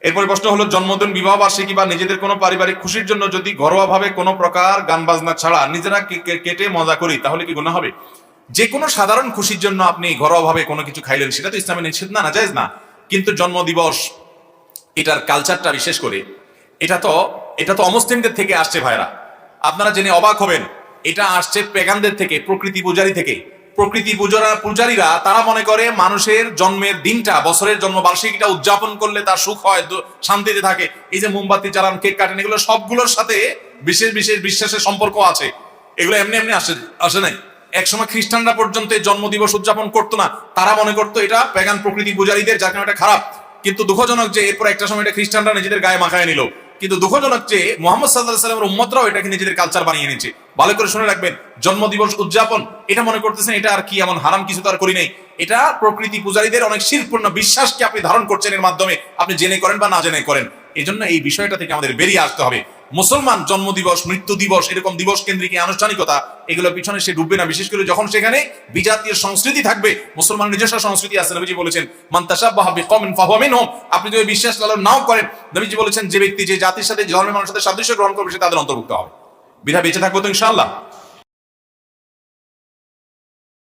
এরপরে প্রশ্ন হলো, জন্মদিন, বিবাহ বার্ষিকী বা নিজেদের কোনো পারিবারিক খুশির জন্য যদি ঘরোয়াভাবে কোনো প্রকার গান বাজনা ছাড়া নিজেরা কেটে মজা করি তাহলে কি গুনাহ হবে? যে কোনো সাধারণ খুশির জন্য আপনি ঘরোয়াভাবে কোনো কিছু খাইলেন, সেটা তো ইসলামে নিষেধ না, নাজায়েজ না। কিন্তু জন্মদিবস, এটার কালচারটা বিশেষ করে এটা তো অমুসলিমদের থেকে আসছে ভাইরা। আপনারা জেনে অবাক হবেন, এটা আসছে পেগানদের থেকে, প্রকৃতি পূজারী থেকে। প্রকৃতি পূজারীরা তারা মনে করে মানুষের জন্মের দিনটা, বছরের জন্ম বার্ষিকীটা উদযাপন করলে তার সুখ হয়, শান্তিতে থাকে। এই যে মোমবাতি চালান, কেক কাটেন, এগুলো সবগুলোর সাথে বিশেষ বিশেষ বিশ্বাসের সম্পর্ক আছে। এগুলো এমনি এমনি আসে নাই। একসময় খ্রিস্টানরা পর্যন্ত জন্মদিবস উদযাপন করতো না, তারা মনে করতো এটা পেগান প্রকৃতি পূজারীদের, যার কারণে এটা খারাপ। কিন্তু দুঃখজনক যে এরপর একটা সময় এটা খ্রিস্টানরা নিজেদের গায়ে মাখায় নিল। কিন্তু দুঃখজনক যে মুহাম্মদ সাল্লাল্লাহু আলাইহি ওয়াসাল্লামের উম্মতরাও এটাকে নিজেদের কালচার বানিয়ে নিয়েছে। ভালো করে শুনে রাখবেন, জন্মদিবস উদযাপন এটা মনে করতেছেন এটা আর কি এমন হারাম কিছু তো আর করি নাই। এটা প্রকৃতি পূজারীদের অনেক শিরকপূর্ণ বিশ্বাসকে আপনি ধারণ করছেন, এর মাধ্যমে আপনি জেনে করেন বা না জেনে করেন। এই জন্য এই বিষয়টা থেকে আমাদের বেরিয়ে আসতে হবে। মুসলমান জন্মদিবস, মৃত্যু দিবস, এরকম দিবস কেন্দ্রিক আনুষ্ঠানিকতা, এগুলোর পিছনে সে ডুববে না। বিশেষ করে যখন সেখানে বিজাতীয় সংস্কৃতি থাকবে, মুসলমান নিজস্ব সংস্কৃতি আছে। নবীজি বলেছেন, মান তাশাব্বাহা বিকওমিন ফাহুয়া মিনহুম। আপনি যদি বিশ্বাস লালন নাও করেন, নবীজি বলেছেন যে ব্যক্তি যে জাতির সাথে, ধর্মের মানুষের সাথে সাদৃশ্য গ্রহণ করবে, সে তাদের অন্তর্ভুক্ত হবে। বিধা বেঁচে থাকবো তো ইনশাআল্লাহ।